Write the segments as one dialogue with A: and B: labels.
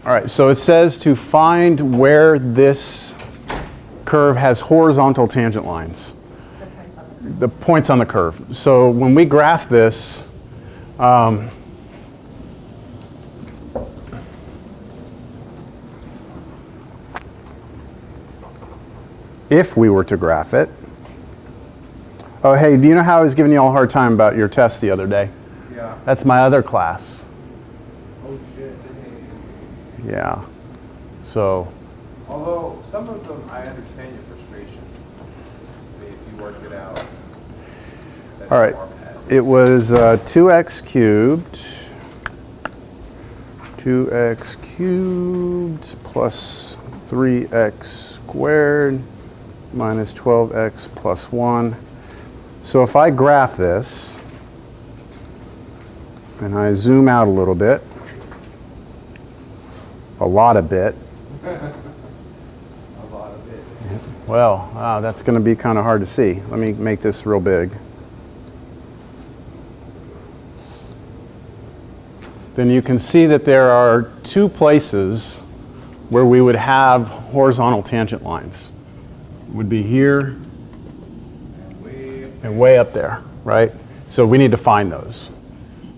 A: All right, so it says to find where this curve has horizontal tangent lines. The points on the curve. So when we graph this, if we were to graph it. Oh, hey, do you know how I was giving you all a hard time about your test the other day?
B: Yeah.
A: That's my other class.
B: Oh, shit.
A: Yeah. So.
B: Although, some of them, I understand your frustration. I mean, if you work it out.
A: All right. It was 2x cubed. 2x cubed plus 3x squared minus 12x plus 1. So if I graph this, and I zoom out a little bit, a lot of bit.
B: A lot of bit.
A: Well, wow, that's going to be kind of hard to see. Let me make this real big. Then you can see that there are two places where we would have horizontal tangent lines. It would be here and way up there, right? So we need to find those.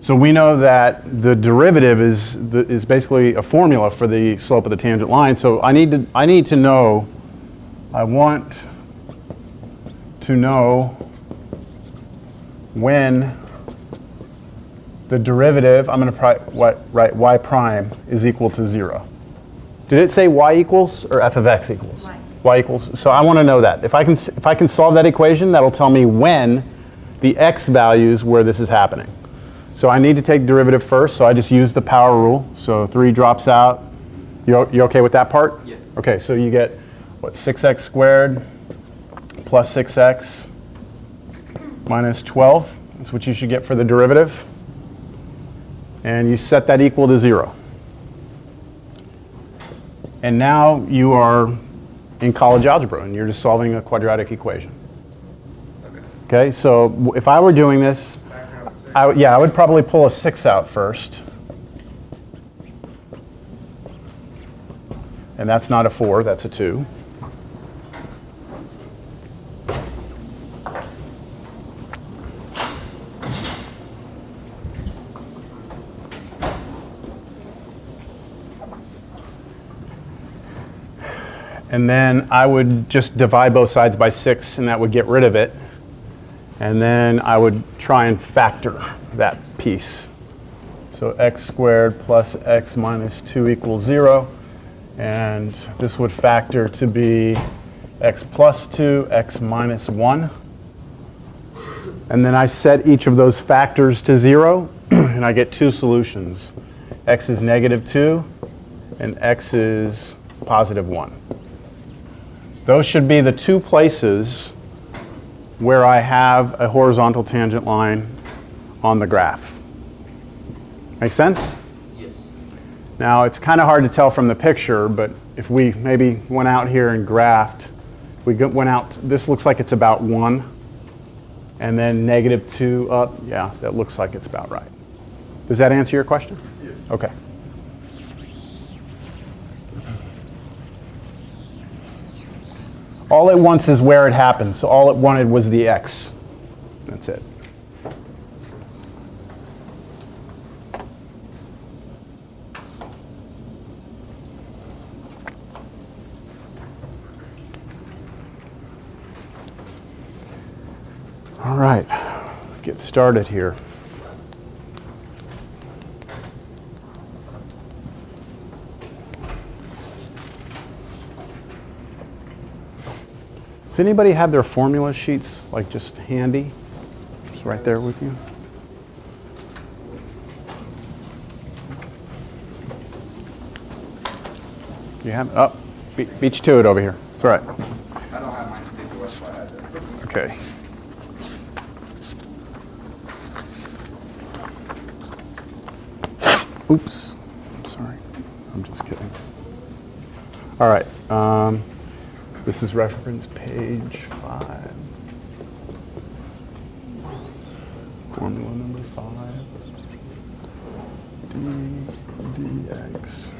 A: So we know that the derivative is basically a formula for the slope of the tangent line. So I want to know when the derivative, I'm going to write y prime is equal to 0. Did it say y equals or f of x equals? Y equals. So I want to know that. If I can solve that equation, that'll tell me when the x values where this is happening. So I need to take derivative first, so I just use the power rule. So 3 drops out. You okay with that part?
B: Yeah.
A: Okay, so you get, what, 6x squared plus 6x minus 12. That's what you should get for the derivative. And you set that equal to 0. And now you are in college algebra, and you're just solving a quadratic equation. Okay, so if I were doing this, I would probably pull a 6 out first. And that's not a 4, that's a 2. And then I would just divide both sides by 6, and that would get rid of it. And then I would try and factor that piece. So x squared plus x minus 2 equals 0. And this would factor to be x plus 2, x minus 1. And then I set each of those factors to 0, and I get two solutions. X is negative 2, and x is positive 1. Those should be the two places where I have a horizontal tangent line on the graph. Make sense?
B: Yes.
A: Now, it's kind of hard to tell from the picture, but if we maybe went out here and graphed, went out, this looks like it's about 1, and then negative 2 up. Yeah, that looks like it's about right. Does that answer your question?
B: Yes.
A: Okay. All it wants is where it happens. So all it wanted was the x. That's it. All right, get started here. Does anybody have their formula sheets, like, just handy? Just right there with you? You have it? Oh, beat you to it over here. It's all right.
B: I don't have mine saved away, so I had to.
A: Okay. Oops. I'm sorry. I'm just kidding. All right. This is reference page 5. Formula number 5. dx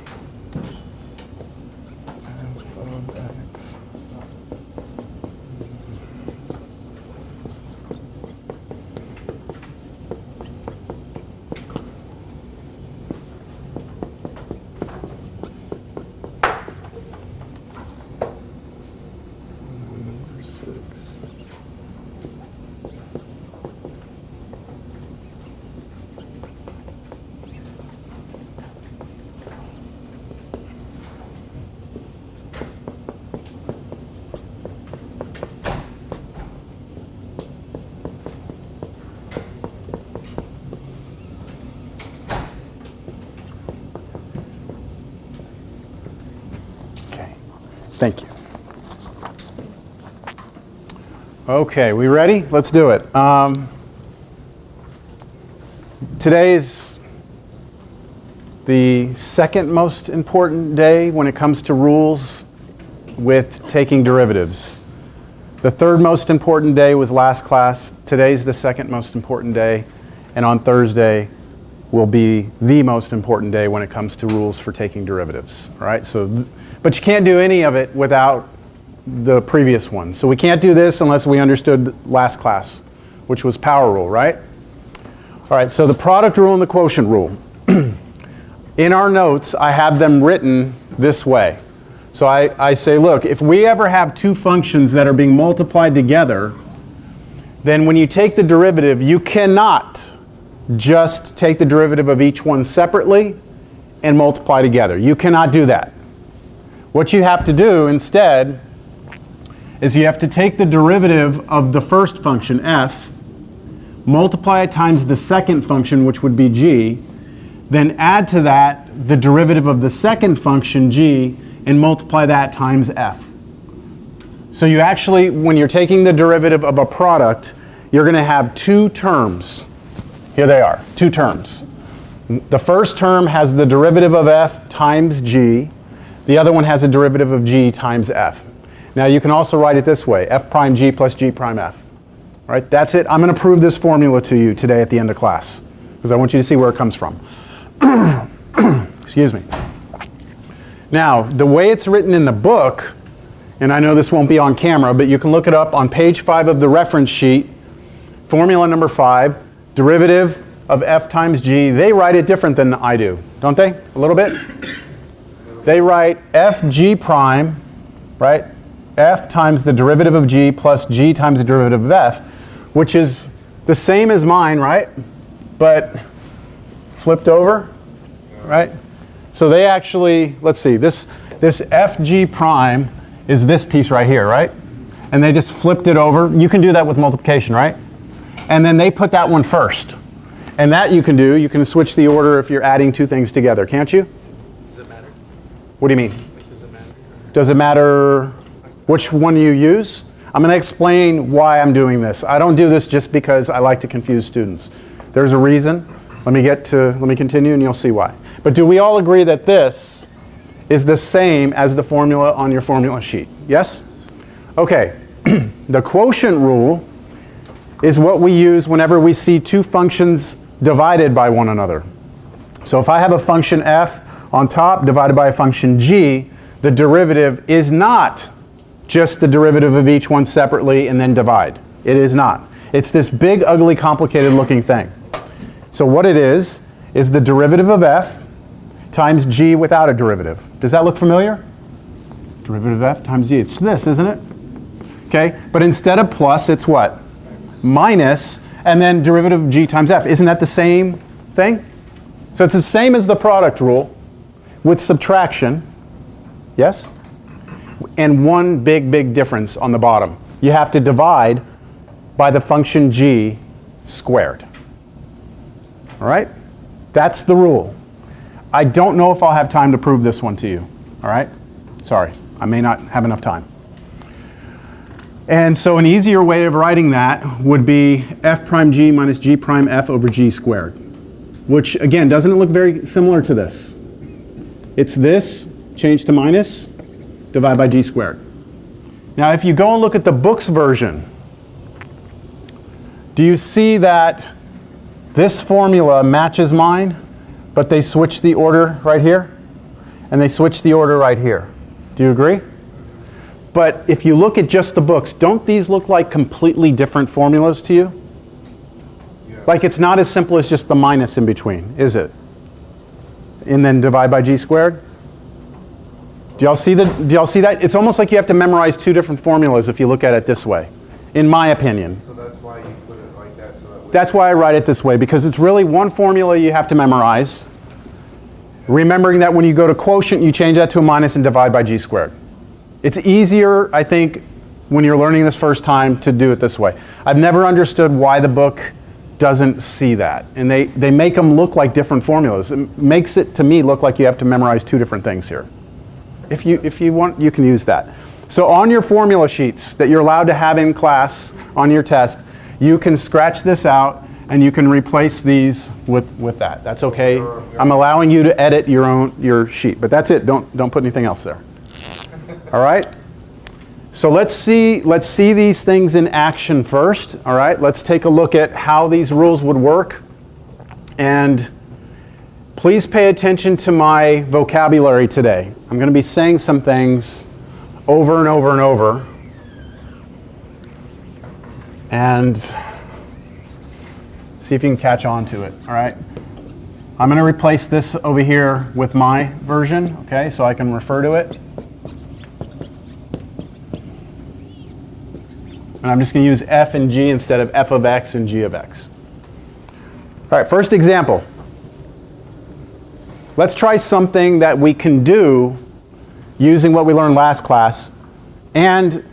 A: Thank you. Okay, we ready? Let's do it. Today is the second most important day when it comes to rules with taking derivatives. The third most important day was last class. Today's the second most important day. And on Thursday will be the most important day when it comes to rules for taking derivatives. All right? But you can't do any of it without the previous one. So we can't do this unless we understood last class, which was power rule, right? All right, so the product rule and the quotient rule. In our notes, I have them written this way. So I say, look, if we ever have two functions that are being multiplied together, then when you take the derivative, you cannot just take the derivative of each one separately and multiply together. You cannot do that. What you have to do instead is you have to take the derivative of the first function, f, multiply it times the second function, which would be g, then add to that the derivative of the second function, g, and multiply that times f. So you actually, when you're taking the derivative of a product, you're going to have two terms. Here they are, two terms. The first term has the derivative of f times g. The other one has a derivative of g times f. Now you can also write it this way, f prime g plus g prime f. All right, that's it. I'm going to prove this formula to you today at the end of class because I want you to see where it comes from. Excuse me. Now, the way it's written in the book, and I know this won't be on camera, but you can look it up on page 5 of the reference sheet, formula number 5, derivative of f times g. They write it different than I do, don't they? A little bit? They write f g prime, right? F times the derivative of g plus g times the derivative of f, which is the same as mine, right? But flipped over, right? So they actually, let's see, this fg prime is this piece right here, right? And they just flipped it over. You can do that with multiplication, right? And then they put that one first. And that you can do. You can switch the order if you're adding two things together, can't you?
C: Does it matter?
A: What do you mean?
C: Does it matter?
A: Does it matter which one you use? I'm going to explain why I'm doing this. I don't do this just because I like to confuse students. There's a reason. Let me continue and you'll see why. But do we all agree that this is the same as the formula on your formula sheet? Yes? Okay. The quotient rule is what we use whenever we see two functions divided by one another. So if I have a function f on top divided by a function g, the derivative is not just the derivative of each one separately and then divide. It is not. It's this big, ugly, complicated looking thing. So what it is the derivative of f times g without a derivative. Does that look familiar? Derivative of f times g. It's this, isn't it? Okay, but instead of plus, it's what? Minus, and then derivative of g times f. Isn't that the same thing? So it's the same as the product rule with subtraction. Yes? And one big, big difference on the bottom. You have to divide by the function g squared. All right? That's the rule. I don't know if I'll have time to prove this one to you. All right? Sorry, I may not have enough time. And so an easier way of writing that would be f prime g minus g prime f over g squared. Which, again, doesn't it look very similar to this? It's this, changed to minus, divide by g squared. Now, if you go and look at the book's version, do you see that this formula matches mine, but they switch the order right here, and they switch the order right here? Do you agree? But if you look at just the books, don't these look like completely different formulas to you?
B: Yeah.
A: Like it's not as simple as just the minus in between, is it? And then divide by g squared? Do y'all see that? It's almost like you have to memorize two different formulas if you look at it this way, in my opinion.
B: So that's why you put it like that. So that way
A: That's why I write it this way, because it's really one formula you have to memorize. Remembering that when you go to quotient, you change that to a minus and divide by g squared. It's easier, I think, when you're learning this first time to do it this way. I've never understood why the book doesn't see that. And they make them look like different formulas. It makes it, to me, look like you have to memorize two different things here. If you want, you can use that. So on your formula sheets that you're allowed to have in class on your test, you can scratch this out and you can replace these with that. That's okay. I'm allowing you to edit your sheet, but that's it. Don't put anything else there. All right? So let's see these things in action first. All right? Let's take a look at how these rules would work. And please pay attention to my vocabulary today. I'm going to be saying some things over and over and over. And see if you can catch on to it. All right? I'm going to replace this over here with my version, okay, so I can refer to it. And I'm just going to use f and g instead of f of x and g of x. All right, first example. Let's try something that we can do using what we learned last class and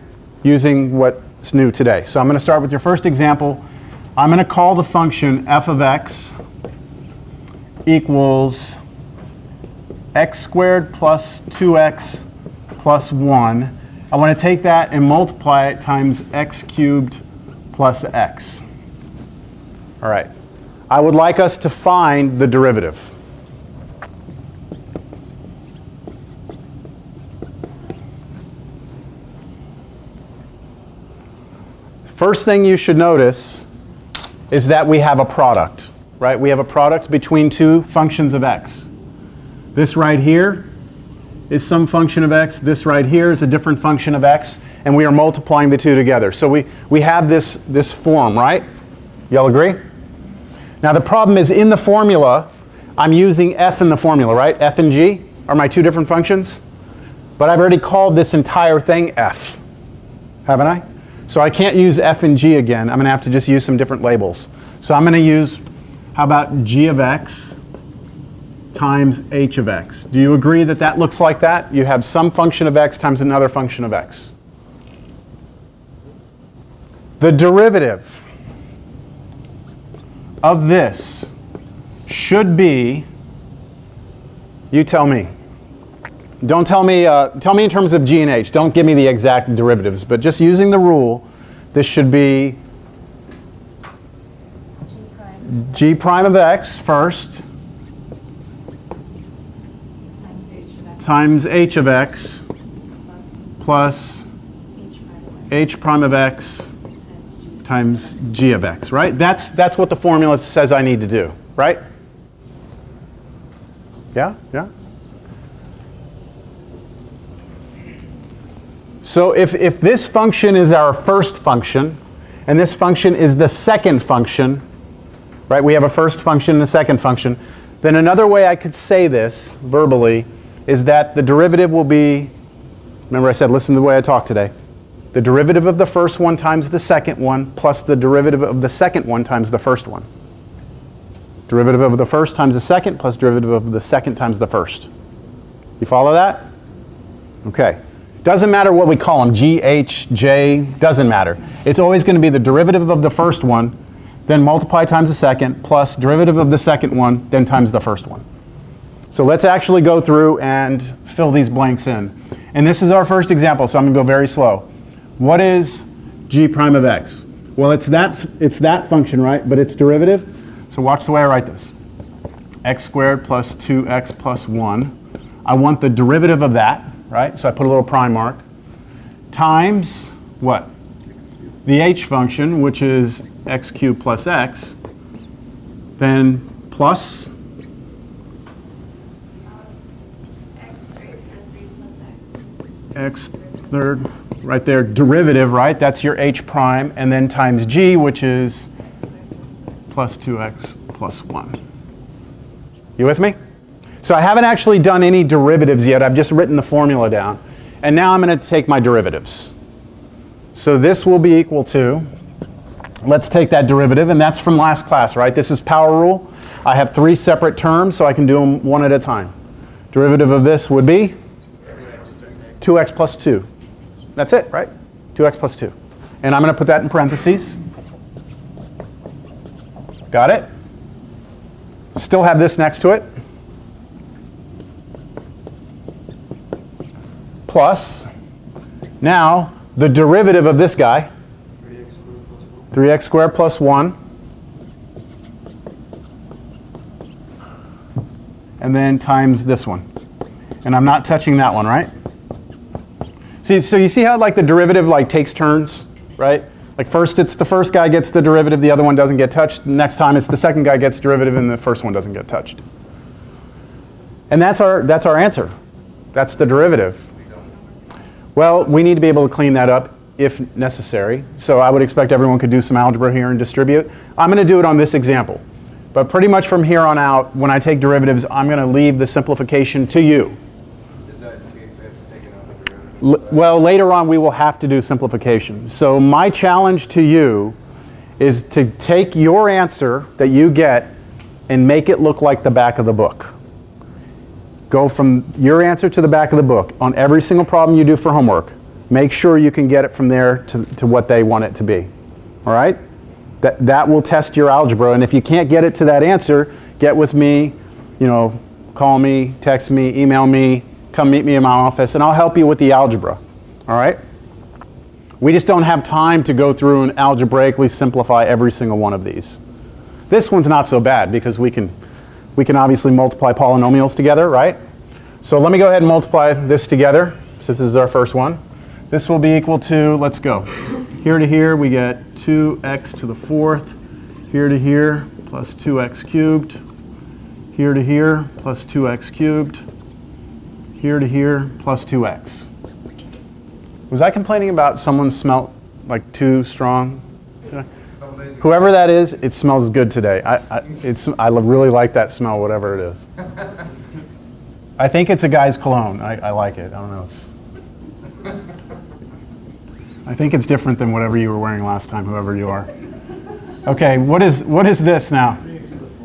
A: using what's new today. So I'm going to start with your first example. I'm going to call the function f of x equals x squared plus 2x plus 1. I want to take that and multiply it times x cubed plus x. All right. I would like us to find the derivative. First thing you should notice is that we have a product, right? We have a product between two functions of x. This right here is some function of x. This right here is a different function of x. And we are multiplying the two together. So we have this form, right? Y'all agree? Now the problem is in the formula, I'm using f in the formula, right? F and g are my two different functions. But I've already called this entire thing f, haven't I? So I can't use f and g again. I'm going to have to just use some different labels. So I'm going to use, how about g of x times h of x? Do you agree that that looks like that? You have some function of x times another function of x. The derivative of this should be, you tell me. Don't tell me in terms of g and h. Don't give me the exact derivatives, but just using the rule, this should be g prime of x first times h of x plus h prime of x times g of x, right? That's what the formula says I need to do, right? Yeah? Yeah? So if this function is our first function, and this function is the second function, right? We have a first function and a second function. Then another way I could say this verbally is that the derivative will be, remember I said listen to the way I talk today, the derivative of the first one times the second one plus the derivative of the second one times the first one. Derivative of the first times the second plus derivative of the second times the first. You follow that? Okay. Doesn't matter what we call them, g, h, j, doesn't matter. It's always going to be the derivative of the first one, then multiply times the second, plus derivative of the second one, then times the first one. So let's actually go through and fill these blanks in. And this is our first example, so I'm going to go very slow. What is g prime of x? Well, it's that function, right? But its derivative. So watch the way I write this. X squared plus 2x plus 1. I want the derivative of that. Right? So I put a little prime mark, times what? The h function, which is x cubed plus x, then plus x third, right there, derivative, right? That's your h prime, and then times g, which is plus 2x plus 1. You with me? So I haven't actually done any derivatives yet. I've just written the formula down. And now I'm going to take my derivatives. So this will be equal to, let's take that derivative, and that's from last class, right? This is power rule. I have three separate terms, so I can do them one at a time. Derivative of this would be 2x plus 2. That's it, right? 2x plus 2. And I'm going to put that in parentheses. Got it? Still have this next to it. plus, now the derivative of this guy, 3x squared plus 1, and then times this one. And I'm not touching that one, right? See, so you see how like the derivative like takes turns, right? Like first it's the first guy gets the derivative, the other one doesn't get touched. Next time it's the second guy gets derivative and the first one doesn't get touched. And that's our answer. That's the derivative. Well, we need to be able to clean that up if necessary. So I would expect everyone could do some algebra here and distribute. I'm going to do it on this example. But pretty much from here on out, when I take derivatives, I'm going to leave the simplification to you.
B: Is that in case we have to take another derivative?
A: Well, later on we will have to do simplification. So my challenge to you is to take your answer that you get and make it look like the back of the book. Go from your answer to the back of the book on every single problem you do for homework. Make sure you can get it from there to what they want it to be. All right? That will test your algebra, and if you can't get it to that answer, get with me, call me, text me, email me, come meet me in my office, and I'll help you with the algebra. All right? We just don't have time to go through and algebraically simplify every single one of these. This one's not so bad because we can obviously multiply polynomials together, right? So let me go ahead and multiply this together, since this is our first one. This will be equal to, let's go. Here to here, we get 2x to the fourth. Here to here, plus 2x cubed. Here to here, plus 2x cubed. Here to here, plus 2x. Was I complaining about someone smelled like too strong? Whoever that is, it smells good today. I really like that smell, whatever it is. I think it's a guy's cologne. I like it. I don't know. I think it's different than whatever you were wearing last time, whoever you are. Okay, what is this now?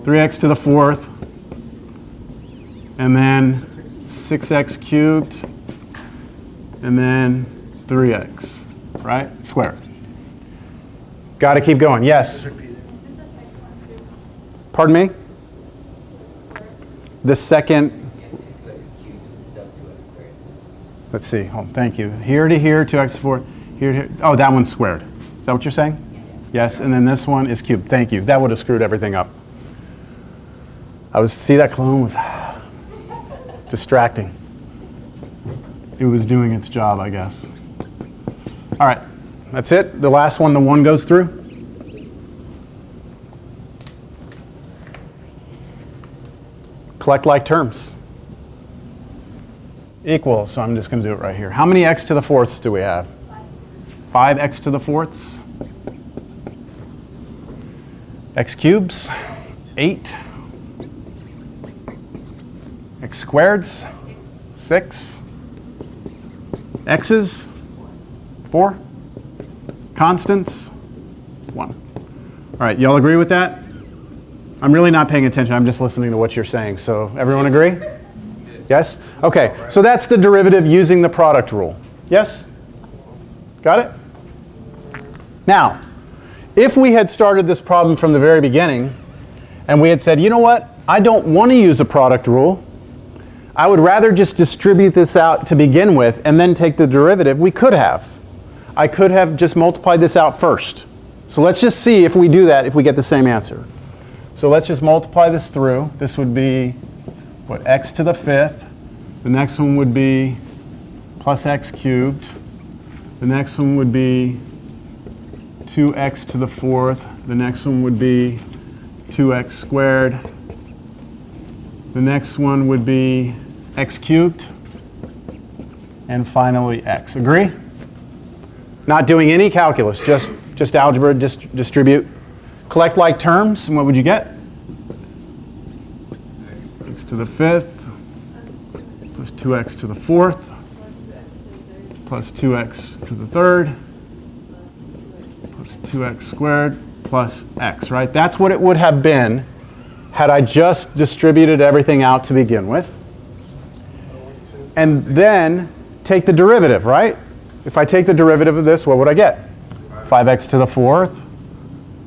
A: 3x to the fourth. And then 6x cubed. And then 3x, right? Squared. Got to keep going. Yes? Pardon me? The second. Let's see. Hold on. Thank you. Here to here, 2x to 4. Here to here. Oh, that one's squared. Is that what you're saying? Yes. And then this one is cubed. Thank you. That would have screwed everything up. See, that cologne was distracting. It was doing its job, I guess. All right. That's it. The last one, the 1 goes through. Collect like terms. Equal, so I'm just going to do it right here. How many x to the fourths do we have? 5x to the fourths. X cubes, 8. X squareds, 6. X's, 4. Constants, 1. All right, y'all agree with that? I'm really not paying attention. I'm just listening to what you're saying. So everyone agree? Yes? Okay, so that's the derivative using the product rule. Yes? Got it? Now, if we had started this problem from the very beginning and we had said, you know what? I don't want to use a product rule. I would rather just distribute this out to begin with and then take the derivative. We could have. I could have just multiplied this out first. So let's just see if we do that, if we get the same answer. So let's just multiply this through. This would be, what, x to the fifth. The next one would be plus x cubed. The next one would be 2x to the fourth. The next one would be 2x squared. The next one would be x cubed. And finally x. Agree? Not doing any calculus, just algebra, distribute. Collect like terms, and what would you get? X to the fifth, plus 2x to the fourth, plus 2x to the third, plus 2x squared, plus x, right? That's what it would have been had I just distributed everything out to begin with. And then take the derivative, right? If I take the derivative of this, what would I get? 5x to the fourth,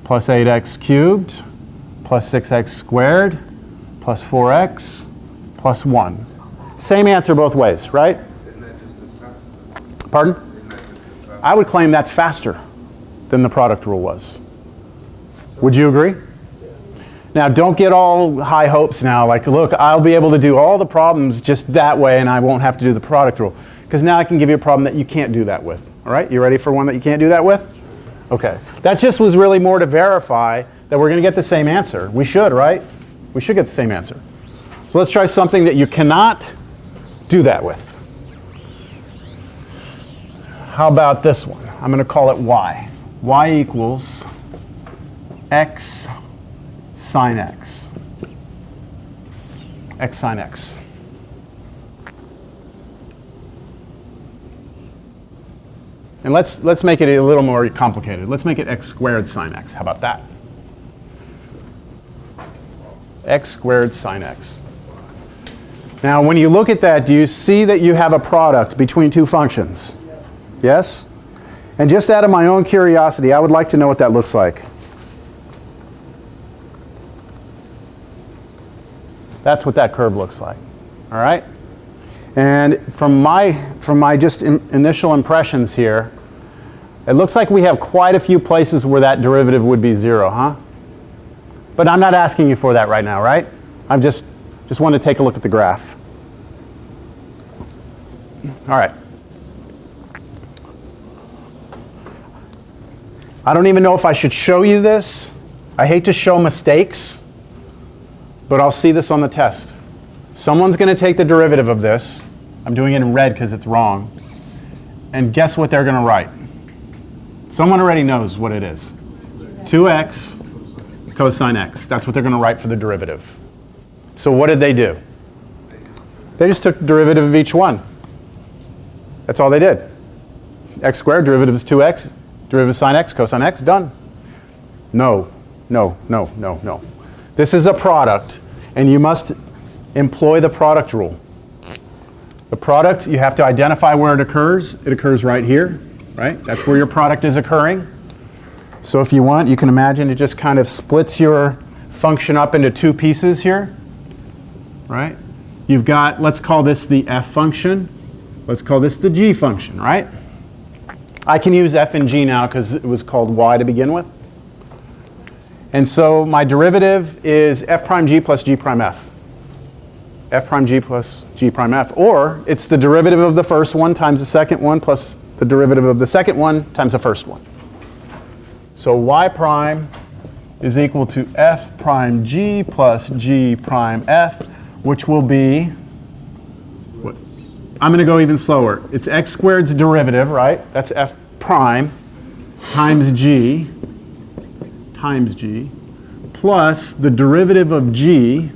A: plus 8x cubed, plus 6x squared, plus 4x, plus 1. Same answer both ways, right?
B: Isn't that just this time?
A: Pardon?
B: Isn't that just as fast?
A: I would claim that's faster than the product rule was. Would you agree? Now, don't get all high hopes now, like, look, I'll be able to do all the problems just that way and I won't have to do the product rule. Because now I can give you a problem that you can't do that with. All right, you ready for one that you can't do that with? Okay, that just was really more to verify that we're going to get the same answer. We should, right? We should get the same answer. So let's try something that you cannot do that with. How about this one? I'm going to call it y. Y equals x sine x. X sine x. And let's make it a little more complicated. Let's make it x squared sine x. How about that? X squared sine x. Now, when you look at that, do you see that you have a product between two functions? Yes? And just out of my own curiosity, I would like to know what that looks like. That's what that curve looks like. All right? And from my just initial impressions here, it looks like we have quite a few places where that derivative would be 0, huh? But I'm not asking you for that right now, right? I'm just want to take a look at the graph. All right. I don't even know if I should show you this. I hate to show mistakes, but I'll see this on the test. Someone's going to take the derivative of this. I'm doing it in red because it's wrong. And guess what they're going to write? Someone already knows what it is. 2x cosine x. That's what they're going to write for the derivative. So what did they do? They just took the derivative of each one. That's all they did. X squared, derivative is 2x. Derivative of sine x, cosine x, done. No, no, no, no, no. This is a product, and you must employ the product rule. The product, you have to identify where it occurs. It occurs right here, right? That's where your product is occurring. So if you want, you can imagine it just kind of splits your function up into two pieces here, right? You've got, let's call this the f function. Let's call this the g function, right? I can use f and g now because it was called y to begin with. And so my derivative is f prime g plus g prime f. F prime g plus g prime f. Or it's the derivative of the first one times the second one plus the derivative of the second one times the first one. So y prime is equal to f prime g plus g prime f, which will be, what? I'm going to go even slower. It's x squared's derivative, right? That's f prime times g plus the derivative of g,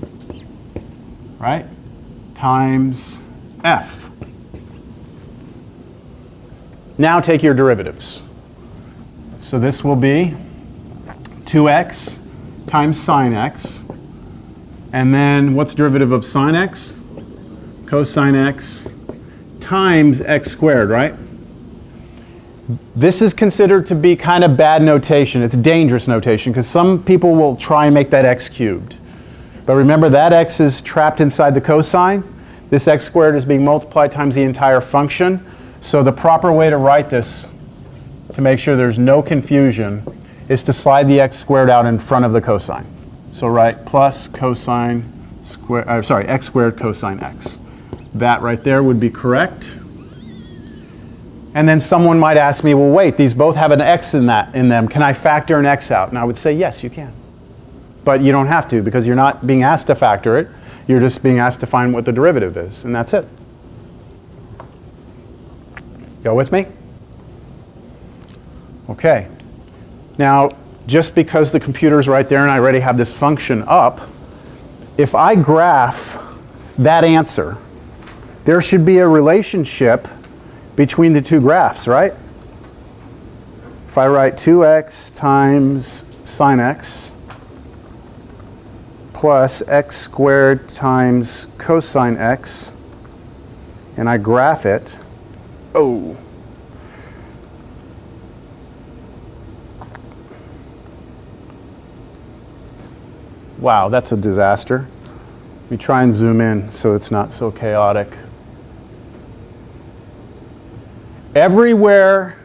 A: right, times f. Now take your derivatives. So this will be 2x times sine x. And then what's derivative of sine x? Cosine x times x squared, right? This is considered to be kind of bad notation. It's dangerous notation because some people will try and make that x cubed. But remember, that x is trapped inside the cosine. This x squared is being multiplied times the entire function. So the proper way to write this, to make sure there's no confusion, is to slide the x squared out in front of the cosine. So write plus cosine squared, x squared cosine x. That right there would be correct. And then someone might ask me, well, wait, these both have an x in them. Can I factor an x out? And I would say, yes, you can. But you don't have to because you're not being asked to factor it. You're just being asked to find what the derivative is, and that's it. Go with me? Okay. Now, just because the computer's right there and I already have this function up, if I graph that answer, there should be a relationship between the two graphs, right? If I write 2x times sine x plus x squared times cosine x, and I graph it, oh. Wow, that's a disaster. Let me try and zoom in so it's not so chaotic. everywhere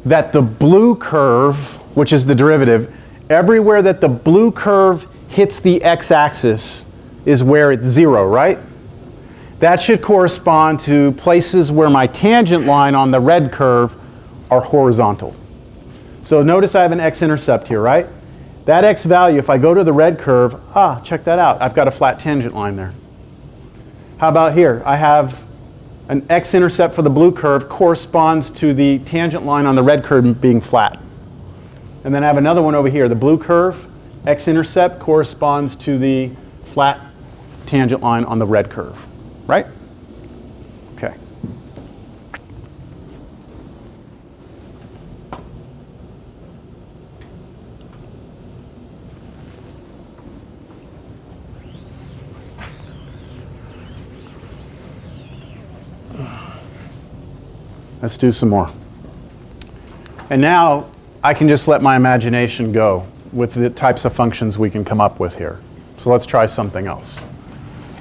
A: that the blue curve, which is the derivative, everywhere that the blue curve hits the x-axis is where it's 0, right? That should correspond to places where my tangent line on the red curve are horizontal. So notice I have an x-intercept here, right? That x value, if I go to the red curve, check that out. I've got a flat tangent line there. How about here? I have an x-intercept for the blue curve corresponds to the tangent line on the red curve being flat. And then I have another one over here. The blue curve, x-intercept corresponds to the flat tangent line on the red curve, right? Okay. Let's do some more. And now I can just let my imagination go with the types of functions we can come up with here. So let's try something else.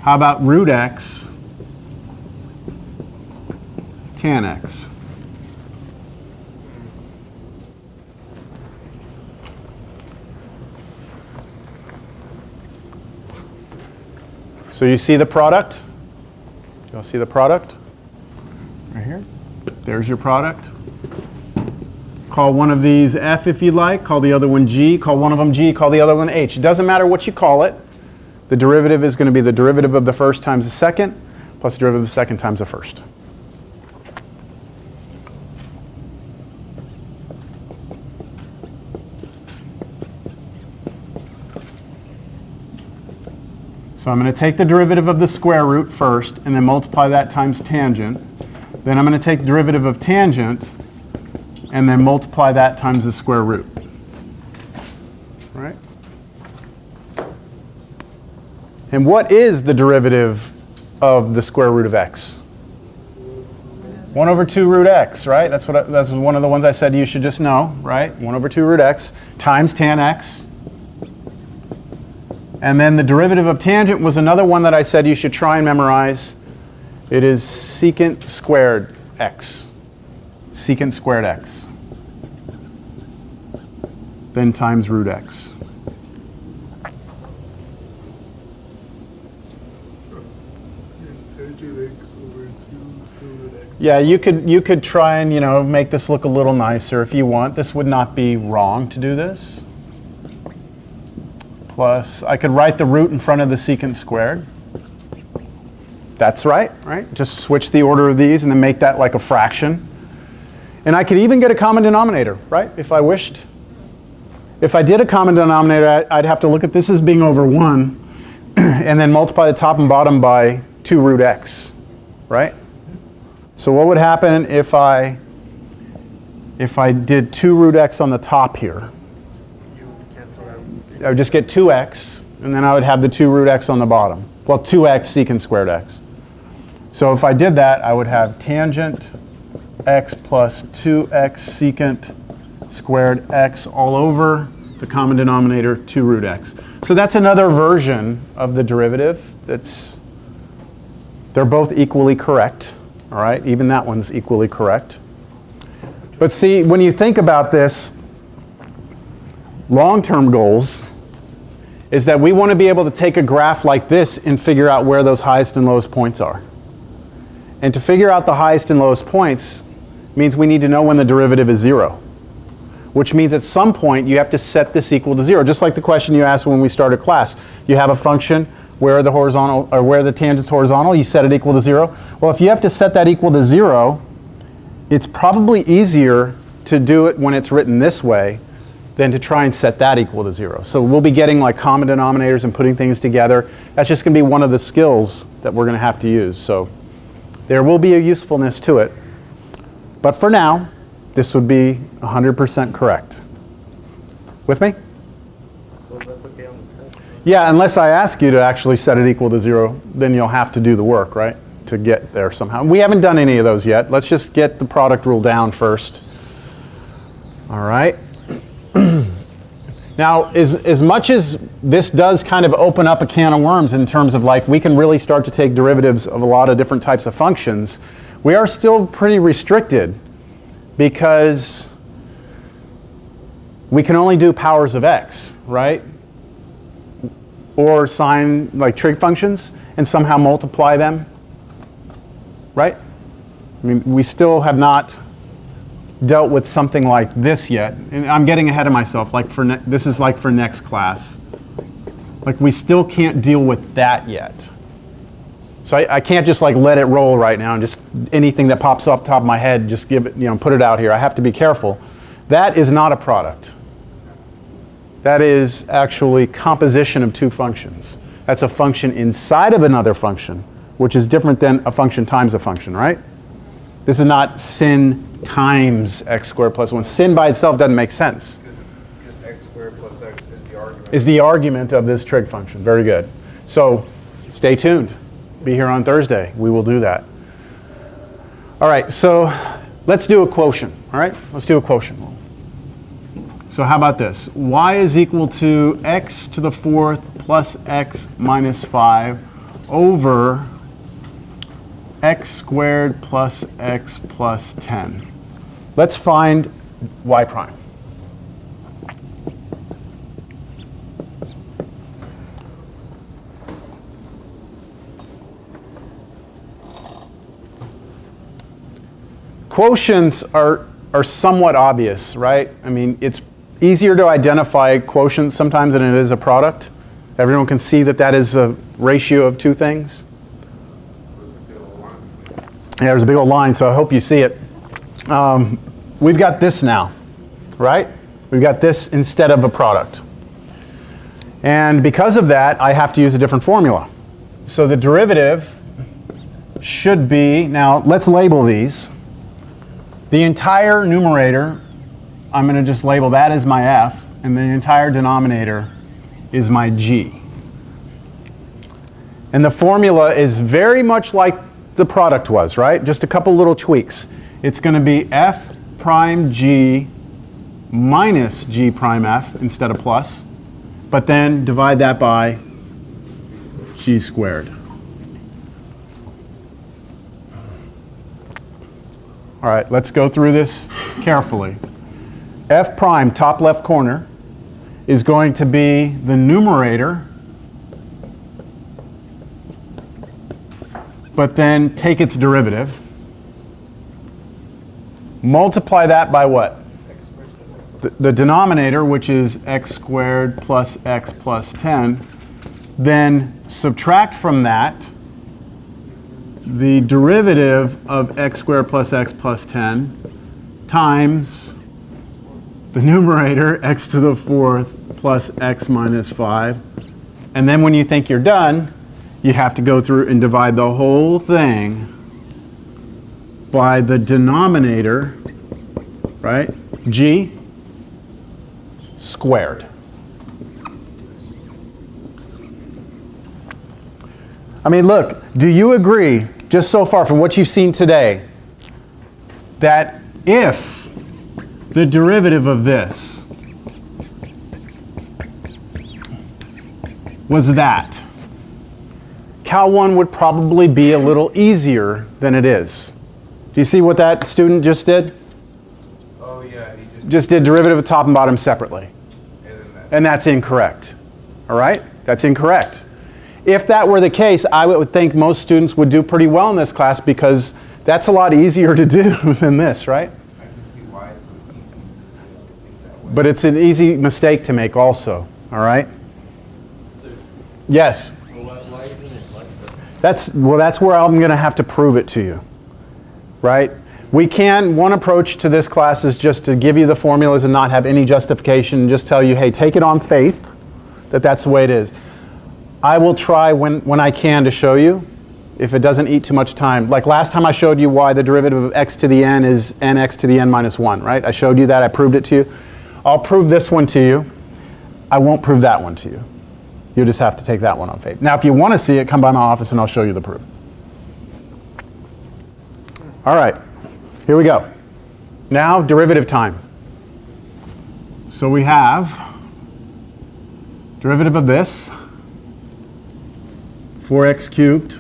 A: How about root x tan x? So you see the product? You all see the product? Right here. There's your product. Call one of these F if you like, call the other one G, call one of them G, call the other one H. It doesn't matter what you call it. The derivative is going to be the derivative of the first times the second plus the derivative of the second times the first. So I'm going to take the derivative of the square root first and then multiply that times tangent. Then I'm going to take the derivative of tangent and then multiply that times the square root. Right? And what is the derivative of the square root of x? 1 over 2 root x, right? That's one of the ones I said you should just know, right? 1 over 2 root x times tan x. And then the derivative of tangent was another one that I said you should try and memorize. It is secant squared x. Secant squared x. Then times root x. Yeah, you could try and make this look a little nicer if you want. This would not be wrong to do this. Plus, I could write the root in front of the secant squared. That's right? Just switch the order of these and then make that like a fraction. And I could even get a common denominator, right? If I wished. If I did a common denominator, I'd have to look at this as being over 1 and then multiply the top and bottom by 2 root x, right? So what would happen if I did 2 root x on the top here? I would just get 2x, and then I would have the 2 root x on the bottom. Well, 2x secant squared x. So if I did that, I would have tangent x plus 2x secant squared x all over the common denominator 2 root x. So that's another version of the derivative. They're both equally correct. All right, even that one's equally correct. But see, when you think about this, long-term goals is that we want to be able to take a graph like this and figure out where those highest and lowest points are. And to figure out the highest and lowest points means we need to know when the derivative is 0, which means at some point you have to set this equal to 0, just like the question you asked when we started class. You have a function where the horizontal or where the tangent's horizontal, you set it equal to 0. Well, if you have to set that equal to 0, it's probably easier to do it when it's written this way than to try and set that equal to 0. So we'll be getting like common denominators and putting things together. That's just going to be one of the skills that we're going to have to use. So there will be a usefulness to it. But for now, this would be 100% correct. With me?
C: So that's okay on the test?
A: Yeah, unless I ask you to actually set it equal to 0, then you'll have to do the work, right? To get there somehow. We haven't done any of those yet. Let's just get the product rule down first. All right. Now, as much as this does kind of open up a can of worms in terms of like we can really start to take derivatives of a lot of different types of functions, we are still pretty restricted because we can only do powers of x, right? Or sine, like trig functions, and somehow multiply them, right? I mean, we still have not dealt with something like this yet. And I'm getting ahead of myself, like this is like for next class. Like we still can't deal with that yet. So I can't just like let it roll right now and just anything that pops off the top of my head, just give it, put it out here. I have to be careful. That is not a product. That is actually composition of two functions. That's a function inside of another function, which is different than a function times a function, right? This is not sin times x squared plus 1. Sin by itself doesn't make sense.
B: Because x squared plus x is the argument.
A: Is the argument of this trig function. Very good. So stay tuned. Be here on Thursday. We will do that. All right, so let's do a quotient. All right, let's do a quotient rule. So how about this? Y is equal to x to the fourth plus x minus 5 over x squared plus x plus 10. Let's find y prime. Quotients are somewhat obvious, right? I mean, it's easier to identify quotients sometimes than it is a product. Everyone can see that that is a ratio of two things. Yeah, there's a big old line, so I hope you see it. We've got this now, right? We've got this instead of a product. And because of that, I have to use a different formula. So the derivative should be, now let's label these. The entire numerator, I'm going to just label that as my f, and the entire denominator is my g. And the formula is very much like the product was, right? Just a couple little tweaks. It's going to be f prime g minus g prime f instead of plus, but then divide that by g squared. All right, let's go through this carefully. F prime, top left corner, is going to be the numerator, but then take its derivative. Multiply that by what? The denominator, which is x squared plus x plus 10. Then subtract from that the derivative of x squared plus x plus 10 times the numerator, x to the fourth plus x minus 5. And then when you think you're done, you have to go through and divide the whole thing by the denominator, right? G squared. I mean, look, do you agree, just so far from what you've seen today, that if the derivative of this was that, Cal 1 would probably be a little easier than it is? Do you see what that student just did?
B: Oh yeah, he
A: Just did derivative of top and bottom separately. And that's incorrect. All right? That's incorrect. If that were the case, I would think most students would do pretty well in this class because that's a lot easier to do than this, right?
B: I can see why it's so easy to think that way.
A: But it's an easy mistake to make also, all right? Yes?
C: Why isn't it like that?
A: That's where I'm going to have to prove it to you, right? One approach to this class is just to give you the formulas and not have any justification and just tell you, hey, take it on faith that that's the way it is. I will try when I can to show you if it doesn't eat too much time. Like last time I showed you why the derivative of x to the n is nx to the n minus 1, right? I showed you that, I proved it to you. I'll prove this one to you. I won't prove that one to you. You'll just have to take that one on faith. Now if you want to see it, come by my office and I'll show you the proof. All right, here we go. Now derivative time. So we have derivative of this, 4x cubed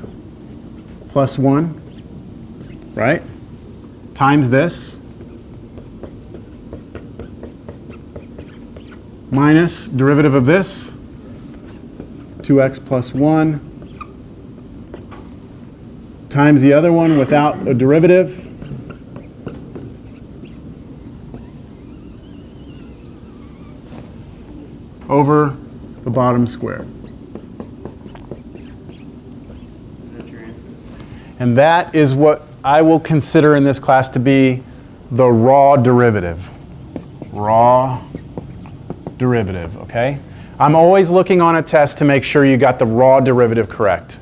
A: plus 1 right? Times this. Minus derivative of this. 2x plus 1. Times the other one without a derivative. Over the bottom square. And that is what I will consider in this class to be the raw derivative. Raw derivative, okay? I'm always looking on a test to make sure you got the raw derivative correct.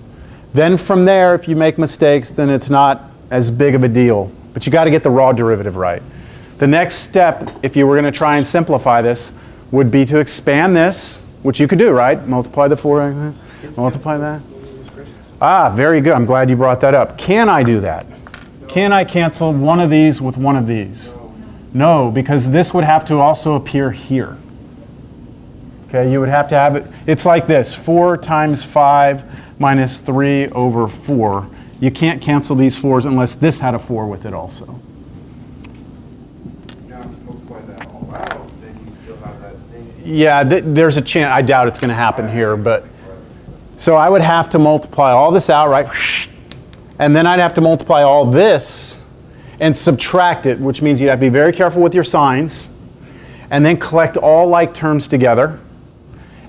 A: Then from there, if you make mistakes, then it's not as big of a deal. But you got to get the raw derivative right. The next step, if you were going to try and simplify this, would be to expand this, which you could do, right? Multiply the 4, multiply that. Ah, very good. I'm glad you brought that up. Can I do that? Can I cancel one of these with one of these? No, because this would have to also appear here. Okay, you would have to have it. It's like this, 4 times 5 minus 3 over 4. You can't cancel these 4s unless this had a 4 with it also.
B: Now, if you multiply that all out, then you still have that thing.
A: Yeah, there's a chance. I doubt it's going to happen here, but so I would have to multiply all this out, right? And then I'd have to multiply all this and subtract it, which means you'd have to be very careful with your signs, and then collect all like terms together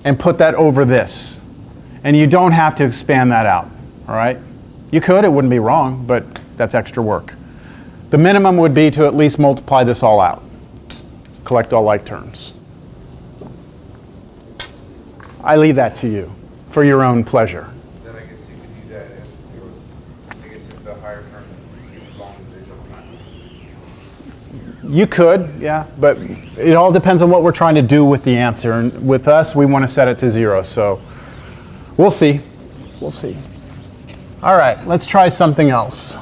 A: and put that over this. And you don't have to expand that out, all right? You could, it wouldn't be wrong, but that's extra work. The minimum would be to at least multiply this all out. Collect all like terms. I leave that to you for your own pleasure.
B: Then I guess you could do that if there was, I guess if the higher term is long as they don't matter.
A: You could, yeah, but it all depends on what we're trying to do with the answer. And with us, we want to set it to 0, so we'll see. We'll see. All right, let's try something else.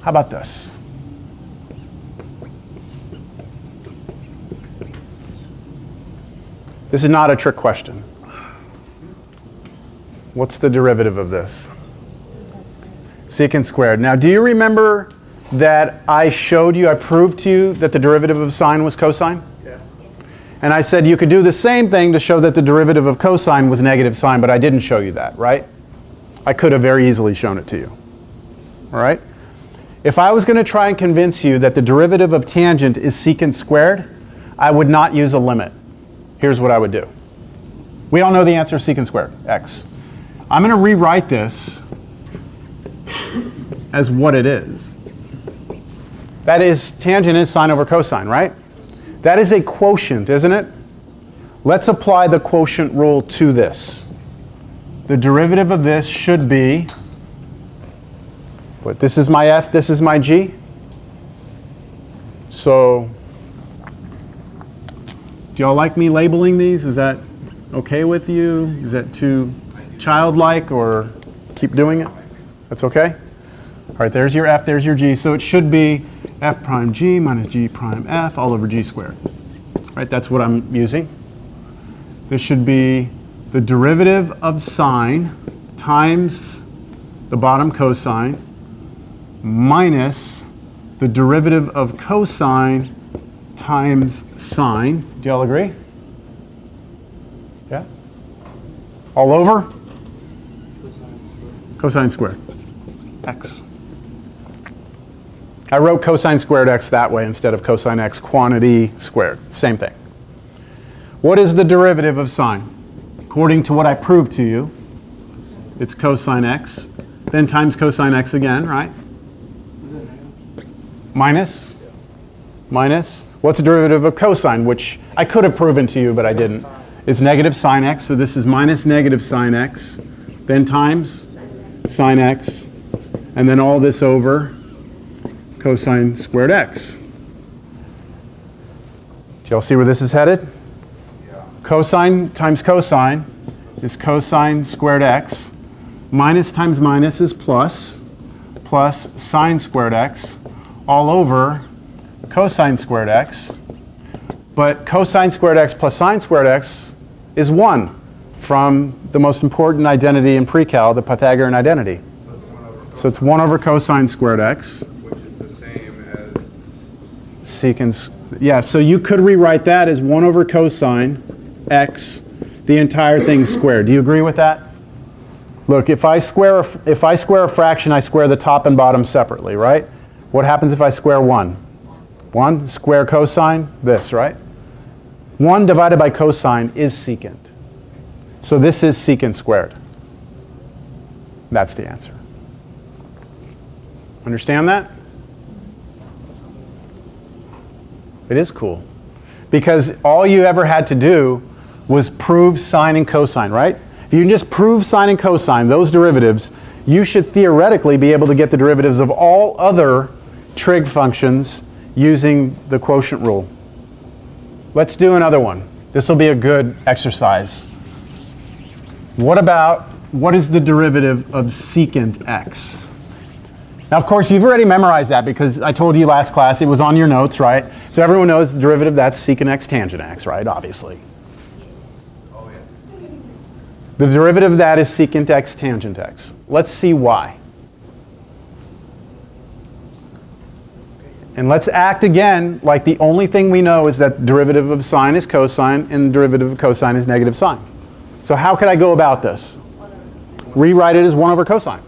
A: How about this? This is not a trick question. What's the derivative of this? Secant squared. Now, do you remember that I showed you, I proved to you that the derivative of sine was cosine?
B: Yeah.
A: And I said you could do the same thing to show that the derivative of cosine was negative sine, but I didn't show you that, right? I could have very easily shown it to you. All right? If I was going to try and convince you that the derivative of tangent is secant squared, I would not use a limit. Here's what I would do. We all know the answer is secant squared, x. I'm going to rewrite this as what it is. That is, tangent is sine over cosine, right? That is a quotient, isn't it? Let's apply the quotient rule to this. The derivative of this should be, what, this is my f, this is my g. So, do y'all like me labeling these? Is that okay with you? Is that too childlike, or keep doing it? That's okay? All right, there's your f, there's your g. So it should be f prime g minus g prime f all over g squared. Right, that's what I'm using. This should be the derivative of sine times the bottom cosine minus the derivative of cosine times sine. Do y'all agree? Yeah? All over? Cosine squared. X. I wrote cosine squared x that way instead of cosine x quantity squared. Same thing. What is the derivative of sine? According to what I proved to you, it's cosine x, then times cosine x again, right? Minus? Minus? What's the derivative of cosine, which I could have proven to you, but I didn't? It's negative sine x, so this is minus negative sine x, then times sine x, and then all this over cosine squared x. Do y'all see where this is headed?
B: Yeah.
A: Cosine times cosine is cosine squared x. Minus times minus is plus, plus sine squared x, all over cosine squared x. But cosine squared x plus sine squared x is 1 from the most important identity in pre-cal, the Pythagorean identity.
B: But
A: So it's 1 over cosine squared x.
B: Which is the same as
A: Secant, yeah, so you could rewrite that as 1 over cosine x, the entire thing squared. Do you agree with that? Look, if I square a fraction, I square the top and bottom separately, right? What happens if I square 1? 1, square cosine, this, right? 1 divided by cosine is secant. So this is secant squared. That's the answer. Understand that? It is cool. Because all you ever had to do was prove sine and cosine, right? If you can just prove sine and cosine, those derivatives, you should theoretically be able to get the derivatives of all other trig functions using the quotient rule. Let's do another one. This will be a good exercise. What is the derivative of secant x? Now, of course, you've already memorized that because I told you last class it was on your notes, right? So everyone knows the derivative, that's secant x tangent x, right? Obviously.
B: oh yeah.
A: The derivative of that is secant x tangent x. Let's see why. And let's act again like the only thing we know is that derivative of sine is cosine and derivative of cosine is negative sine. So how could I go about this? Rewrite it as 1 over cosine.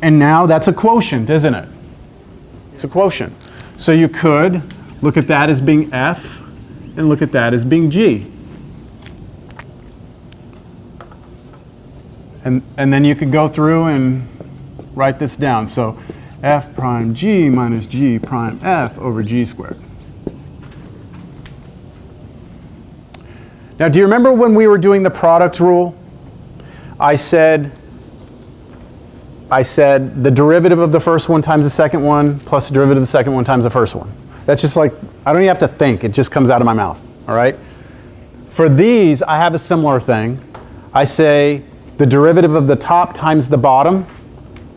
A: And now that's a quotient, isn't it? It's a quotient. So you could look at that as being f and look at that as being g. And then you could go through and write this down. So f prime g minus g prime f over g squared. Now, do you remember when we were doing the product rule? I said the derivative of the first one times the second one plus the derivative of the second one times the first one. That's just like, I don't even have to think. It just comes out of my mouth, all right? For these, I have a similar thing. I say the derivative of the top times the bottom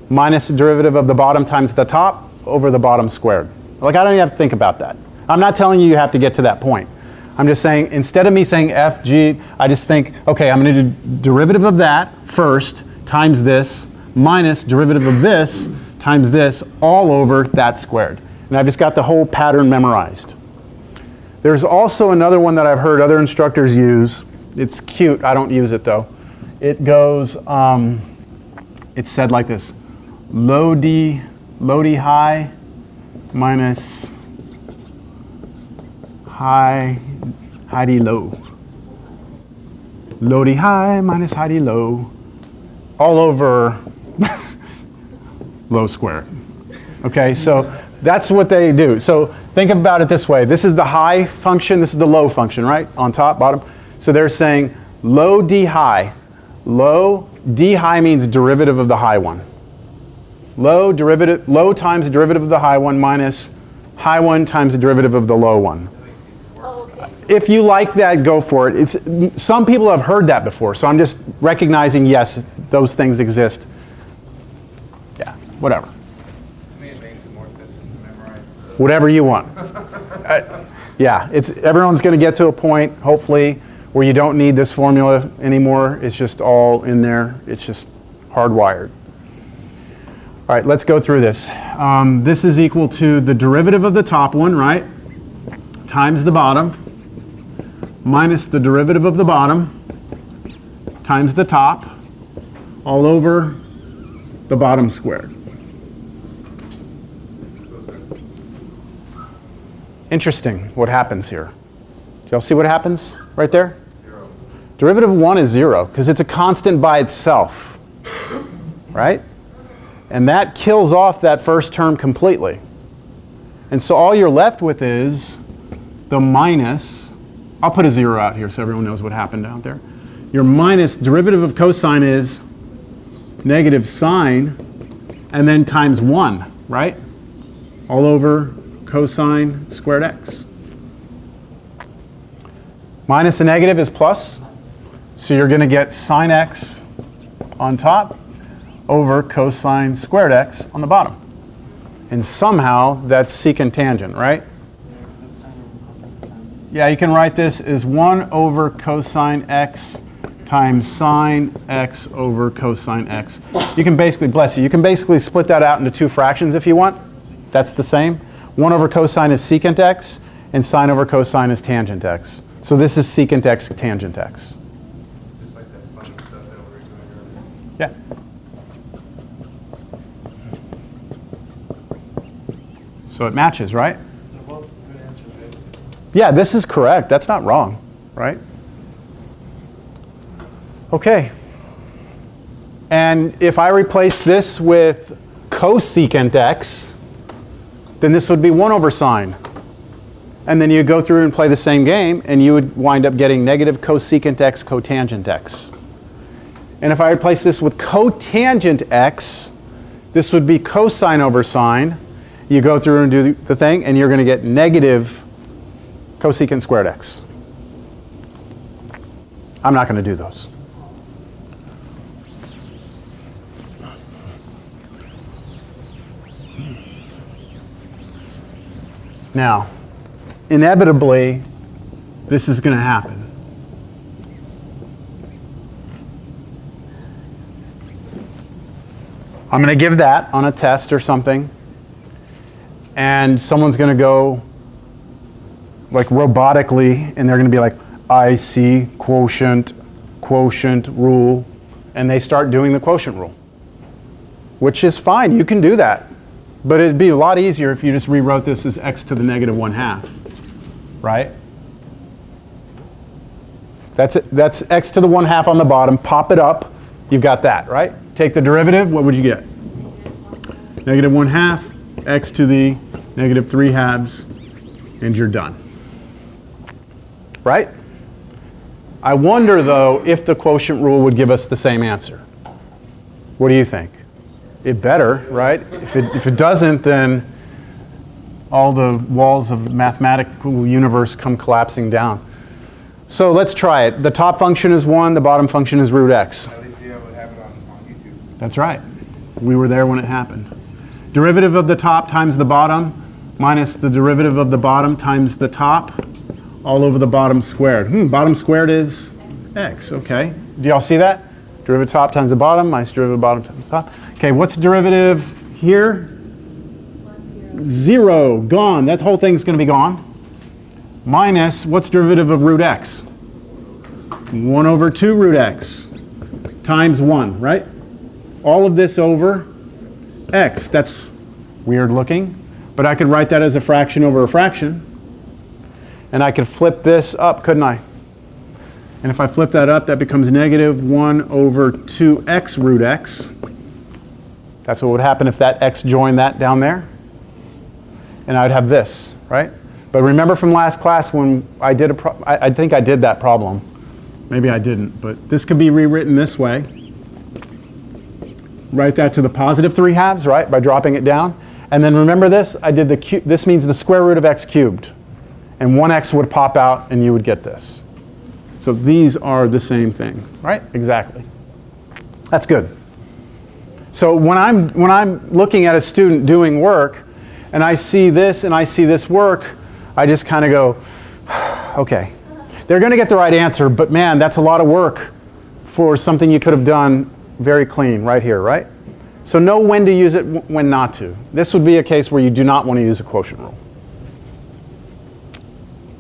A: minus the derivative of the bottom times the top over the bottom squared. Like, I don't even have to think about that. I'm not telling you you have to get to that point. I'm just saying, instead of me saying f, g, I just think, okay, I'm going to do derivative of that first times this minus derivative of this times this all over that squared. And I've just got the whole pattern memorized. There's also another one that I've heard other instructors use. It's cute. I don't use it, though. It goes, it's said like this. Low D high minus high D low. Low D high minus high D low. All over low squared. Okay, so that's what they do. So think about it this way. This is the high function, this is the low function, right? On top, bottom. So they're saying low D high. Low D high means derivative of the high one. Low times the derivative of the high one minus high one times the derivative of the low one. If you like that, go for it. Some people have heard that before, so I'm just recognizing, yes, those things exist. Yeah, whatever.
B: To me, it makes it more sense just to memorize the...
A: Whatever you want. Yeah, everyone's going to get to a point, hopefully, where you don't need this formula anymore. It's just all in there. It's just hardwired. All right, let's go through this. This is equal to the derivative of the top one, right? Times the bottom, minus the derivative of the bottom, times the top, all over the bottom squared. Interesting what happens here. Do y'all see what happens right there?
B: 0.
A: Derivative of 1 is 0, because it's a constant by itself, right? And that kills off that first term completely. And so all you're left with is the minus, I'll put a 0 out here so everyone knows what happened out there. Your minus derivative of cosine is negative sine, and then times 1, right? All over cosine squared x. Minus a negative is plus, so you're going to get sine x on top over cosine squared x on the bottom. And somehow that's secant tangent, right? Yeah, you can write this as 1 over cosine x times sine x over cosine x. You can basically, bless you, you can basically split that out into two fractions if you want. That's the same. 1 over cosine is secant x, and sine over cosine is tangent x. So this is secant x tangent x.
B: Just like that funny stuff that we were doing earlier.
A: Yeah. So it matches, right? Yeah, this is correct. That's not wrong, right? Okay. And if I replace this with cosecant x, then this would be 1 over sine. And then you go through and play the same game, and you would wind up getting negative cosecant x cotangent x. And if I replace this with cotangent x, this would be cosine over sine. You go through and do the thing, and you're going to get negative cosecant squared x. I'm not going to do those. Now, inevitably, this is going to happen. I'm going to give that on a test or something, and someone's going to go like robotically, and they're going to be like, I see quotient rule, and they start doing the quotient rule, which is fine. You can do that. But it'd be a lot easier if you just rewrote this as x to the negative 1/2, right? That's it. That's x to the 1/2 on the bottom. Pop it up. You've got that, right? Take the derivative. What would you get? Negative 1/2, x to the negative 3/2, and you're done. Right? I wonder, though, if the quotient rule would give us the same answer. What do you think? It better, right? If it doesn't, then all the walls of the mathematical universe come collapsing down. So let's try it. The top function is 1, the bottom function is root x.
B: At least you have it on YouTube.
A: That's right. We were there when it happened. Derivative of the top times the bottom minus the derivative of the bottom times the top, all over the bottom squared. Bottom squared is x, okay. Do y'all see that? Derivative top times the bottom minus derivative of the bottom times the top. Okay, what's derivative here? 0, gone. That whole thing's going to be gone. Minus, what's derivative of root x? 1 over 2 root x times 1, right? All of this over x. That's weird looking, but I could write that as a fraction over a fraction. And I could flip this up, couldn't I? And if I flip that up, that becomes negative 1 over 2x root x. That's what would happen if that x joined that down there. And I'd have this, right? But remember from last class when I did I think I did that problem. Maybe I didn't, but this could be rewritten this way. Write that to the positive 3/2, right, by dropping it down. And then remember this, I did this means the square root of x cubed. And 1x would pop out and you would get this. So these are the same thing, right? Exactly. That's good. So when I'm looking at a student doing work and I see this and I see this work, I just kind of go, okay. They're going to get the right answer, but man, that's a lot of work for something you could have done very clean right here, right? So know when to use it, when not to. This would be a case where you do not want to use a quotient rule.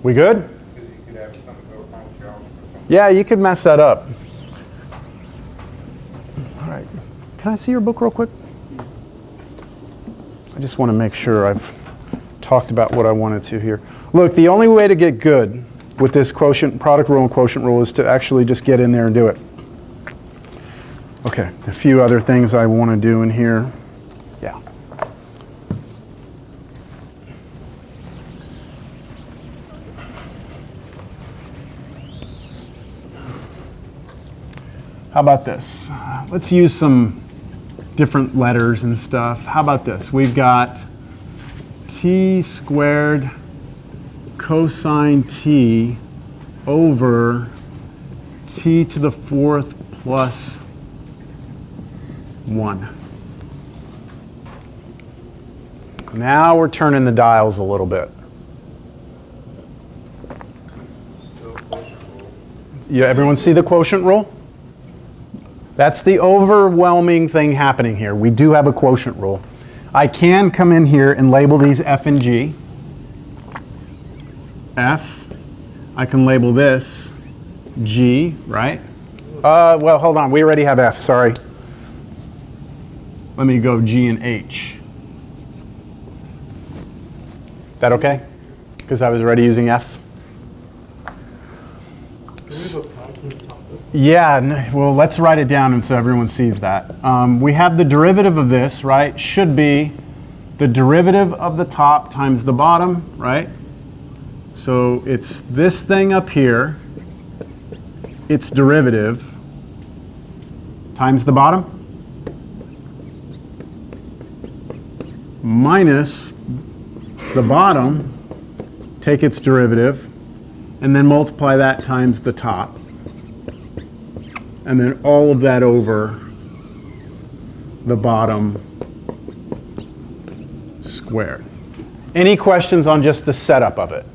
A: We good?
B: Because you could have something go wrong with your algebra or something.
A: Yeah, you could mess that up. All right. Can I see your book real quick? I just want to make sure I've talked about what I wanted to here. Look, the only way to get good with this quotient, product rule and quotient rule is to actually just get in there and do it. Okay, a few other things I want to do in here. Yeah. How about this? Let's use some different letters and stuff. How about this? We've got t squared cosine t over t to the 4th plus 1. Now we're turning the dials a little bit.
B: Still quotient rule.
A: Yeah, everyone see the quotient rule? That's the overwhelming thing happening here. We do have a quotient rule. I can come in here and label these F and G. F. I can label this G, right? Well, hold on. We already have F. Sorry. Let me go G and H. That okay? Because I was already using F. Yeah, well, let's write it down and so everyone sees that. We have the derivative of this, right? Should be the derivative of the top times the bottom, right? So it's this thing up here, its derivative, times the bottom, minus the bottom, take its derivative, and then multiply that times the top. And then all of that over the bottom squared. Any questions on just the setup of it?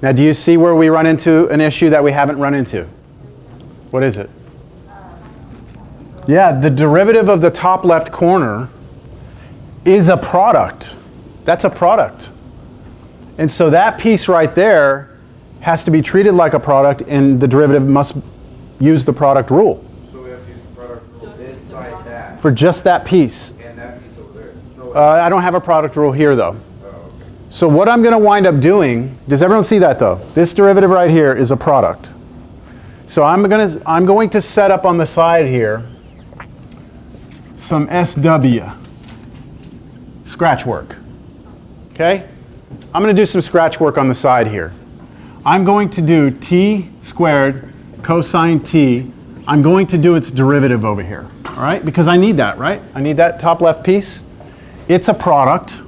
A: Now, do you see where we run into an issue that we haven't run into? What is it? Yeah, the derivative of the top left corner is a product. That's a product. And so that piece right there has to be treated like a product, and the derivative must use the product rule.
B: So we have to use the product rule inside that.
A: For just that piece.
B: And that piece over there. No,
A: I don't have a product rule here, though.
B: oh, okay.
A: So what I'm going to wind up doing, does everyone see that, though? This derivative right here is a product. So I'm going to set up on the side here some SW, scratch work. Okay? I'm going to do some scratch work on the side here. I'm going to do t squared cosine t. I'm going to do its derivative over here. All right? Because I need that, right? I need that top left piece. It's a product.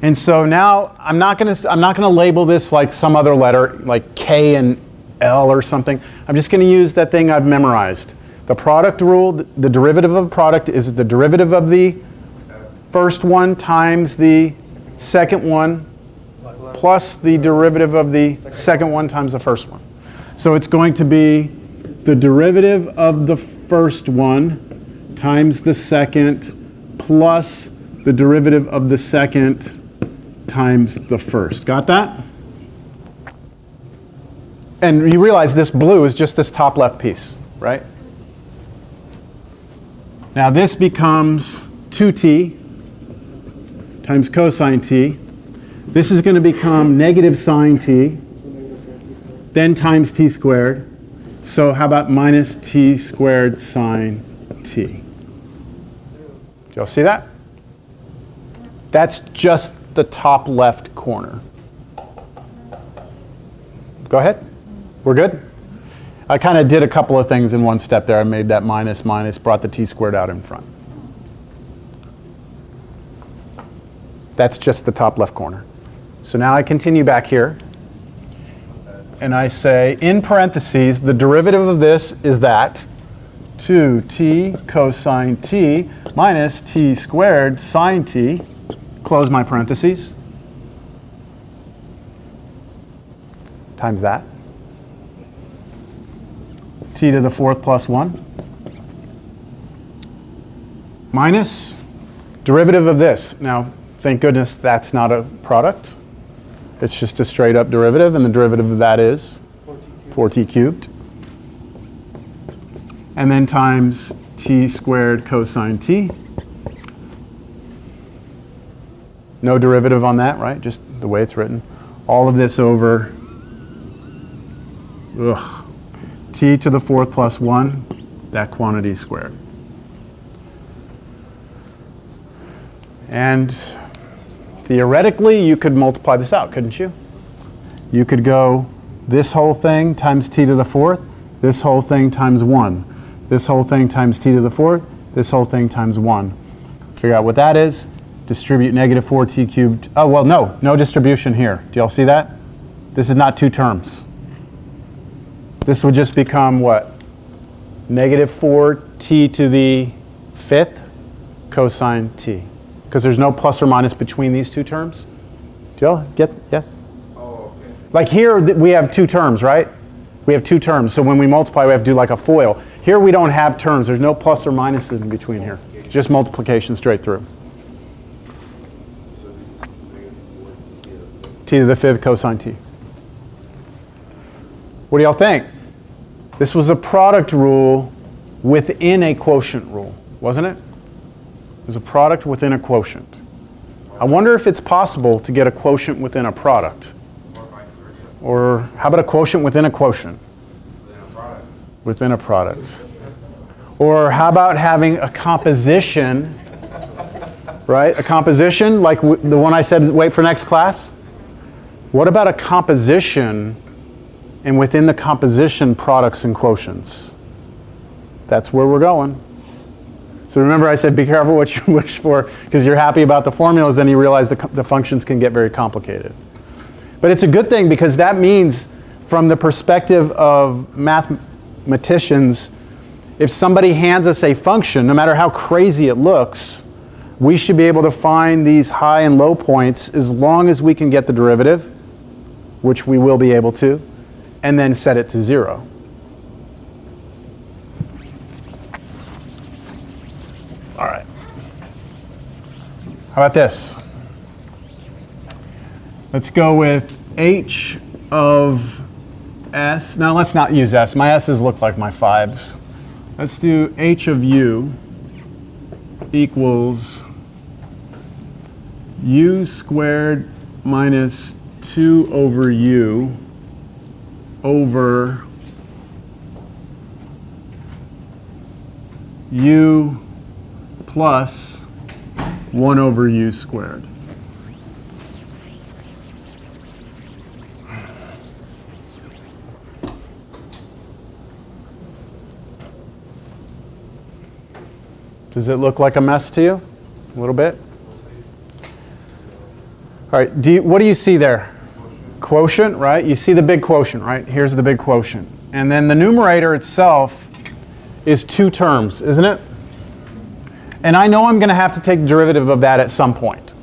A: And so now I'm not going to label this like some other letter, like K and L or something. I'm just going to use that thing I've memorized. The product rule, the derivative of a product is the derivative of the first one times the second one plus the derivative of the second one times the first one. So it's going to be the derivative of the first one times the second plus the derivative of the second times the first. Got that? And you realize this blue is just this top left piece, right? Now this becomes 2t times cosine t. This is going to become negative sine t, then times t squared. So how about minus t squared sine t? Do y'all see that? That's just the top left corner. Go ahead. We're good? I kind of did a couple of things in one step there. I made that minus, brought the t squared out in front. That's just the top left corner. So now I continue back here. And I say, in parentheses, the derivative of this is that 2t cosine t minus t squared sine t. Close my parentheses. Times that. T to the fourth plus 1. Minus derivative of this. Now, thank goodness that's not a product. It's just a straight up derivative, and the derivative of that is 4t cubed. And then times t squared cosine t. No derivative on that, right? Just the way it's written. All of this over t to the fourth plus 1, that quantity squared. And theoretically, you could multiply this out, couldn't you? You could go this whole thing times t to the fourth, this whole thing times 1, this whole thing times t to the fourth, this whole thing times 1. Figure out what that is. Distribute negative 4t cubed. Oh, well, no distribution here. Do y'all see that? This is not two terms. This would just become what? Negative 4t to the fifth cosine t. Because there's no plus or minus between these two terms. Do y'all get, yes?
B: Oh, okay.
A: Like here, we have two terms, right? We have two terms. So when we multiply, we have to do like a FOIL. Here we don't have terms. There's no plus or minuses in between here. Just multiplication straight through. T to the 5th cosine t. What do y'all think? This was a product rule within a quotient rule, wasn't it? It was a product within a quotient. I wonder if it's possible to get a quotient within a product.
B: Or vice versa.
A: Or how about a quotient within a quotient?
B: Within a product.
A: Within a product. Or how about having a composition, right? A composition like the one I said, wait for next class? What about a composition and within the composition products and quotients? That's where we're going. So remember I said be careful what you wish for, because you're happy about the formulas, then you realize the functions can get very complicated. But it's a good thing, because that means from the perspective of mathematicians, if somebody hands us a function, no matter how crazy it looks, we should be able to find these high and low points as long as we can get the derivative, which we will be able to, and then set it to 0. All right. How about this? Let's go with h of s. Now let's not use s. My s's look like my 5s. Let's do h of u equals u squared minus 2 over u over u plus 1 over u squared. Does it look like a mess to you? A little bit? All right, what do you see there? Quotient, right? You see the big quotient, right? Here's the big quotient. And then the numerator itself is 2 terms, isn't it? And I know I'm going to have to take the derivative of that at some point.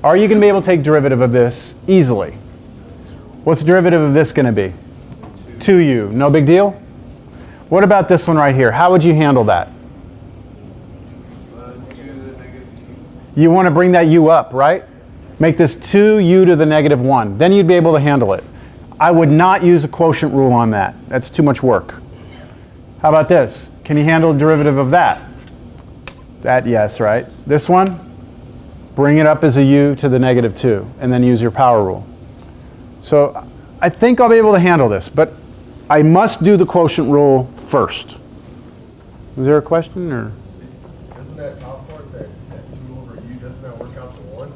A: Are you going to be able to take derivative of this easily? What's the derivative of this going to be? 2u. No big deal? What about this one right here? How would you handle that? You want to bring that u up, right? Make this 2u to the negative 1. Then you'd be able to handle it. I would not use a quotient rule on that. That's too much work. How about this? Can you handle the derivative of that? That, yes, right? This one, bring it up as a u to the negative 2, and then use your power rule. So I think I'll be able to handle this, but I must do the quotient rule first. Was there a question, or?
D: Doesn't that top part, that 2 over u, doesn't that work out to 1?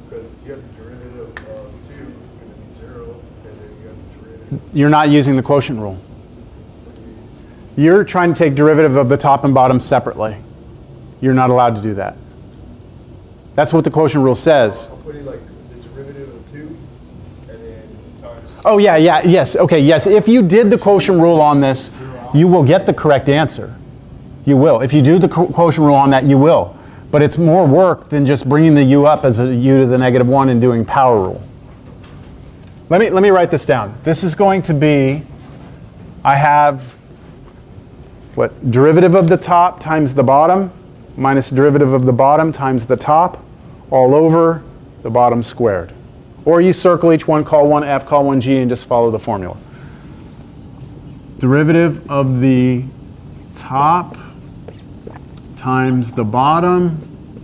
D: Because if you have the derivative of 2, it's going to be 0, and then you have the derivative.
A: You're not using the quotient rule. You're trying to take derivative of the top and bottom separately. You're not allowed to do that. That's what the quotient rule says.
D: I'm putting like the derivative of 2, and then times.
A: Oh yeah, yes, okay, yes. If you did the quotient rule on this, you will get the correct answer. You will. If you do the quotient rule on that, you will. But it's more work than just bringing the u up as a u to the negative 1 and doing power rule. Let me write this down. This is going to be, I have what? Derivative of the top times the bottom minus derivative of the bottom times the top all over the bottom squared. Or you circle each one, call one f, call one g, and just follow the formula. Derivative of the top times the bottom